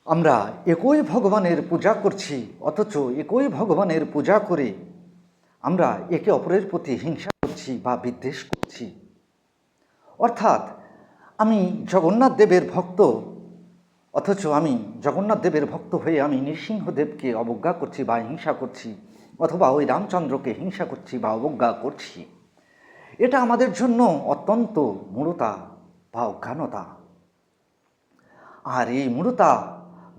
আমরা একই ভগবানের পূজা করছি, অথচ একই ভগবানের পূজা করে আমরা একে অপরের প্রতি হিংসা করছি বা বিদ্বেষ করছি। অর্থাৎ আমি জগন্নাথ দেবের ভক্ত, অথচ আমি জগন্নাথ দেবের ভক্ত হয়ে আমি নৃসিংহদেবকে অবজ্ঞা করছি বা হিংসা করছি, অথবা ওই রামচন্দ্রকে হিংসা করছি বা অবজ্ঞা করছি। এটা আমাদের জন্য অত্যন্ত মূঢ়তা বা অজ্ঞানতা। আর এই মূঢ়তা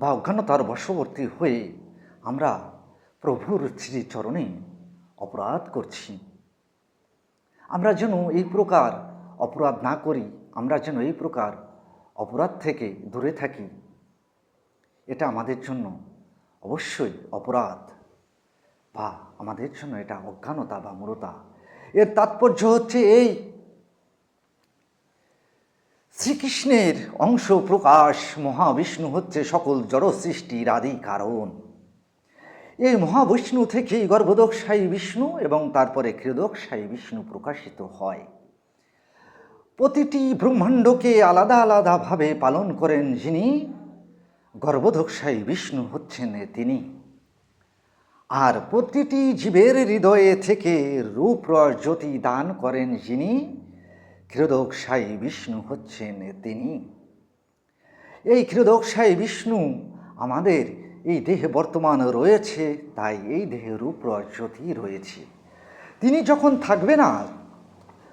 বা অজ্ঞানতার বশবর্তী হয়ে আমরা প্রভুর শ্রীচরণে অপরাধ করছি। আমরা যেন এই প্রকার অপরাধ না করি, আমরা যেন এই প্রকার অপরাধ থেকে দূরে থাকি। এটা আমাদের জন্য অবশ্যই অপরাধ, বা আমাদের জন্য এটা অজ্ঞানতা বা মূঢ়তা। এর তাৎপর্য হচ্ছে এই, শ্রীকৃষ্ণের অংশ প্রকাশ মহাবিষ্ণু হচ্ছে সকল জড় সৃষ্টির আদি কারণ। এই মহাবিষ্ণু থেকেই গর্ভোদকশায়ী বিষ্ণু এবং তারপরে ক্ষীরোদকশায়ী বিষ্ণু প্রকাশিত হয়। প্রতিটি ব্রহ্মাণ্ডকে আলাদা আলাদাভাবে পালন করেন যিনি, গর্ভোদকশায়ী বিষ্ণু হচ্ছেন তিনি। আর প্রতিটি জীবের হৃদয়ে থেকে রূপ রস জ্যোতি দান করেন যিনি, ক্ষীরোদকশায়ী বিষ্ণু হচ্ছেন তিনি। এই ক্ষীরোদকশায়ী বিষ্ণু আমাদের এই দেহে বর্তমান রয়েছে, তাই এই দেহে রূপ রস জ্যোতি রয়েছে। তিনি যখন থাকবে না,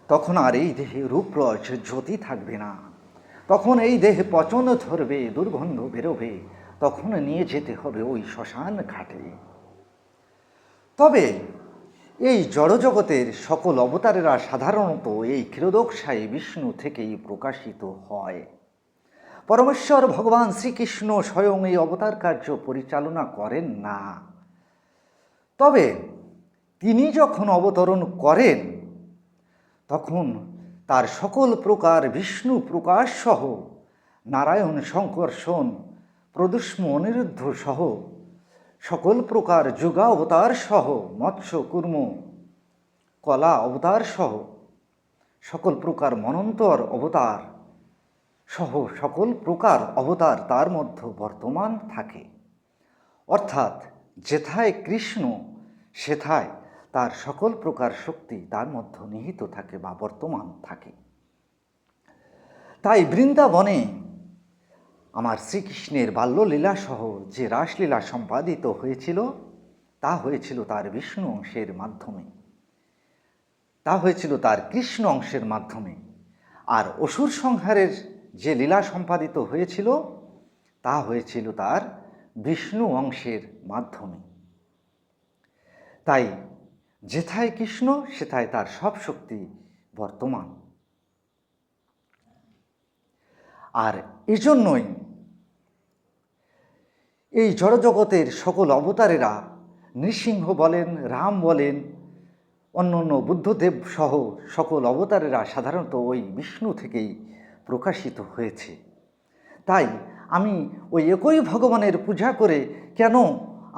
তখন আর এই দেহে রূপ রস জ্যোতি থাকবে না। তখন এই দেহে পচন ধরবে, দুর্গন্ধ বেরোবে, তখন নিয়ে যেতে হবে ওই শ্মশান ঘাটে। তবে এই জড়জগতের সকল অবতারেরা সাধারণত এই ক্ষীরোদকশায়ী বিষ্ণু থেকেই প্রকাশিত হয়। পরমেশ্বর ভগবান শ্রীকৃষ্ণ স্বয়ং এই অবতার কার্য পরিচালনা করেন না। তবে তিনি যখন অবতরণ করেন, তখন তার সকল প্রকার বিষ্ণু প্রকাশ সহ, নারায়ণ সংকর্ষণ প্রদুষ্ম অনিরুদ্ধ সহ, সকল প্রকার যুগা অবতার সহ, মৎস্য কুর্ম কলা অবতার সহ, সকল প্রকার মনন্তর অবতার সহ সকল প্রকার অবতার তার মধ্যে বর্তমান থাকে। অর্থাৎ যেথায় কৃষ্ণ সেথায় তার সকল প্রকার শক্তি তার মধ্যে নিহিত থাকে বা বর্তমান থাকে। তাই বৃন্দাবনে আমার শ্রীকৃষ্ণের বাল্যলীলা সহ যে রাসলীলা সম্পাদিত হয়েছিল, তা হয়েছিল তার বিষ্ণু অংশের মাধ্যমে, তা হয়েছিল তার কৃষ্ণ অংশের মাধ্যমে। আর অসুর সংহারের যে লীলা সম্পাদিত হয়েছিল, তা হয়েছিল তার বিষ্ণু অংশের মাধ্যমে। তাই যেথায় কৃষ্ণ সেথায় তার সব শক্তি বর্তমান। আর এজন্যই এই জড়জগতের সকল অবতারেরা, নৃসিংহ বলেন, রাম বলেন, অন্যান্য বুদ্ধদেব সহ সকল অবতারেরা সাধারণত ওই বিষ্ণু থেকেই প্রকাশিত হয়েছে। তাই আমি ওই একই ভগবানের পূজা করে কেন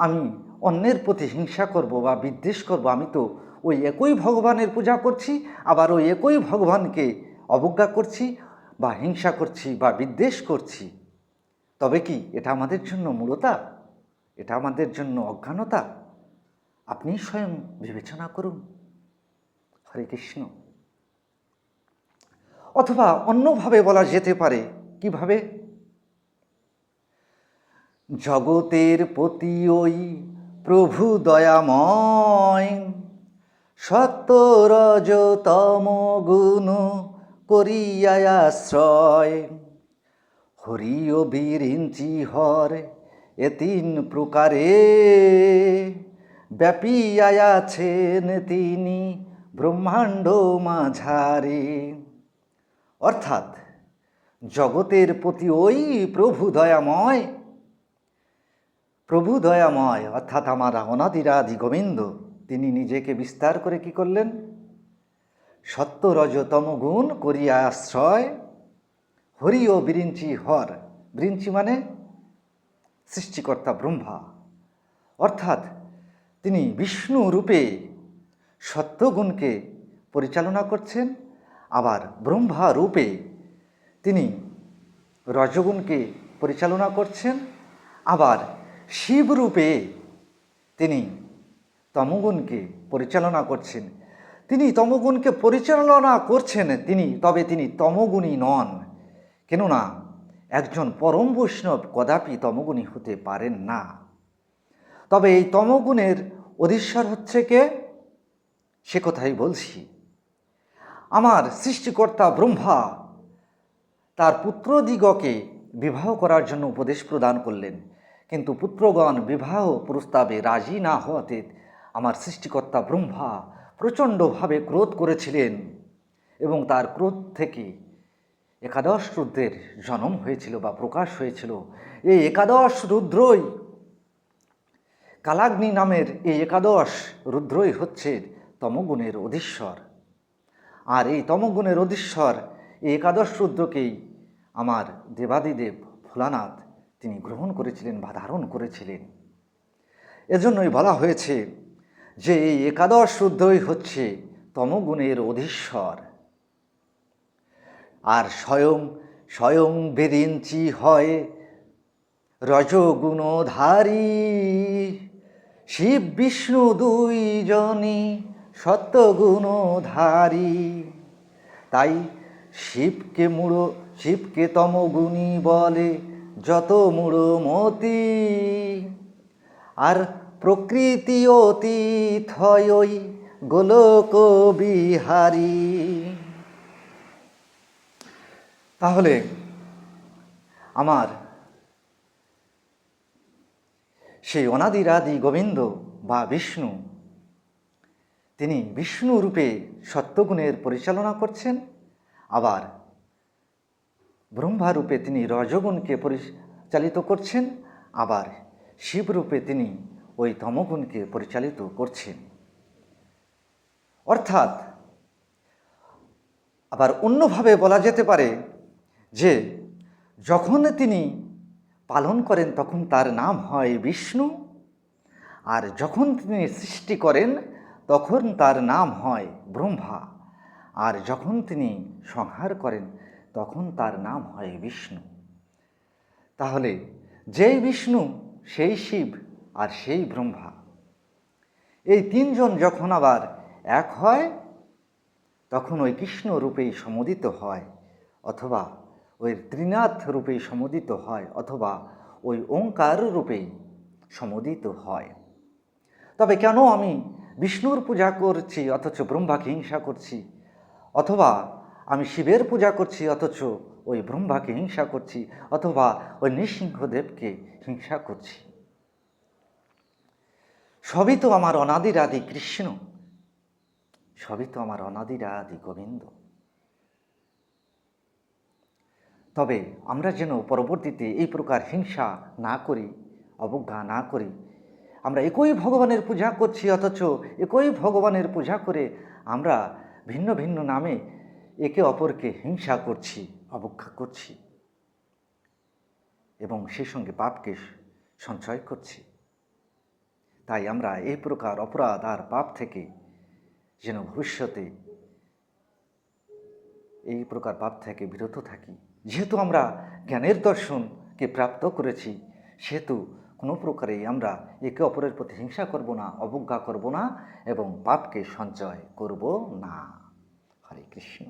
আমি অন্যের প্রতি হিংসা করব বা বিদ্বেষ করব? আমি তো ওই একই ভগবানের পূজা করছি, আবার ওই একই ভগবানকে অবজ্ঞা করছি বা হিংসা করছি বা বিদ্বেষ করছি। তবে কি এটা আমাদের জন্য মূঢ়তা? এটা আমাদের জন্য অজ্ঞানতা? আপনি স্বয়ং বিবেচনা করুন। হরে কৃষ্ণ। অথবা অন্যভাবে বলা যেতে পারে, কিভাবে? জগতের প্রতি ওই প্রভু দয়াময়, সত্য রজ তম গুণ করিয়া আশ্রয়, হরি ও বিরিঞ্চি হর এ তিন প্রকারে, ব্যাপিয়া আছেন তিনি ব্রহ্মাণ্ড মাঝারে। অর্থাৎ জগতের প্রতি ওই প্রভু দয়াময়, প্রভু দয়াময় অর্থাৎ আমার অনাদিরাদি গোবিন্দ, তিনি নিজেকে বিস্তার করে কি করলেন? সত্য রজতম গুণ করিয়া আশ্রয়, হরি ও বিরিঞ্চি হর। বিরিঞ্চি মানে সৃষ্টিকর্তা ব্রহ্মা। অর্থাৎ তিনি বিষ্ণু রূপে সত্যগুণকে পরিচালনা করছেন, আবার ব্রহ্মা রূপে তিনি রজগুণকে পরিচালনা করছেন, আবার শিবরূপে তিনি তমোগুণকে পরিচালনা করছেন। তিনি তমোগুণকে পরিচালনা করছেন তবে তিনি তমোগুণী নন, কেননা একজন পরম বৈষ্ণব কদাপি তমোগুণী হতে পারেন না। তবে এই তমোগুণের অধীশ্বর হচ্ছে কে, সে কথাই বলছি। আমার সৃষ্টিকর্তা ব্রহ্মা তার পুত্রদিগকে বিবাহ করার জন্য উপদেশ প্রদান করলেন, কিন্তু পুত্রগণ বিবাহ প্রস্তাবে রাজি না হওয়াতে আমার সৃষ্টিকর্তা ব্রহ্মা প্রচণ্ডভাবে ক্রোধ করেছিলেন এবং তার ক্রোধ থেকে একাদশ রুদ্রের জন্ম হয়েছিল বা প্রকাশ হয়েছিল। এই একাদশ রুদ্রই, কালাগ্নি নামের এই একাদশ রুদ্রই হচ্ছে তমোগুণের অধীশ্বর। আর এই তমোগুণের অধীশ্বর এই একাদশ রুদ্রকেই আমার দেবাদিদেব ভোলানাথ তিনি গ্রহণ করেছিলেন বা ধারণ করেছিলেন। এজন্যই বলা হয়েছে যে এই একাদশ রুদ্রই হচ্ছে তমোগুণের অধীশ্বর। আর স্বয়ং বেরিঞ্চি হয় রজগুণধারী, শিব বিষ্ণু দুইজনই সত্যগুণধারী। তাই শিবকে তমোগুণী বলে যত মূঢ়মতি, আর প্রকৃতি অতীত হয় ওই গোলক বিহারী। তাহলে আমার সেই অনাদিরাদি গোবিন্দ বা বিষ্ণু, তিনি বিষ্ণু রূপে সত্যগুণের পরিচালনা করছেন, আবার ব্রহ্মা রূপে তিনি রজগুণকে পরিচালিত করছেন, আবার শিবরূপে তিনি ওই তমোগুণকে পরিচালিত করছেন। অর্থাৎ আবার অন্যভাবে বলা যেতে পারে যে যখন তিনি পালন করেন তখন তার নাম হয় বিষ্ণু, আর যখন তিনি সৃষ্টি করেন তখন তার নাম হয় ব্রহ্মা, আর যখন তিনি সংহার করেন তখন তার নাম হয় বিষ্ণু। তাহলে যেই বিষ্ণু সেই শিব আর সেই ব্রহ্মা, এই তিনজন যখন আবার এক হয় তখন ওই কৃষ্ণ রূপেই সমুদিত হয়, অথবা ওই ত্রিনাথ রূপেই সমুদিত হয়, অথবা ওই ওঙ্কার রূপেই সমুদিত হয়। তবে কেন আমি বিষ্ণুর পূজা করছি অথচ ব্রহ্মাকে হিংসা করছি, অথবা আমি শিবের পূজা করছি অথচ ওই ব্রহ্মাকে হিংসা করছি, অথবা ওই নৃসিংহদেবকে হিংসা করছি? সবই তো আমার অনাদিরাদি কৃষ্ণ, সবই তো আমার অনাদিরাদি গোবিন্দ। তবে আমরা যেন পরবর্তীতে এই প্রকার হিংসা না করি, অবজ্ঞা না করি। আমরা একই ভগবানের পূজা করছি অথচ একই ভগবানের পূজা করে আমরা ভিন্ন ভিন্ন নামে একে অপরকে হিংসা করছি, অবজ্ঞা করছি এবং সেই সঙ্গে পাপকে সঞ্চয় করছি। তাই আমরা এই প্রকার অপরাধ আর পাপ থেকে যেন ভবিষ্যতে এই প্রকার পাপ থেকে বিরত থাকি। যেহেতু আমরা জ্ঞানের দর্শনকে প্রাপ্ত করেছি, সেহেতু কোনো প্রকারেই আমরা একে অপরের প্রতি হিংসা করব না, অবজ্ঞা করব না এবং পাপকে সঞ্চয় করব না। হরে কৃষ্ণ।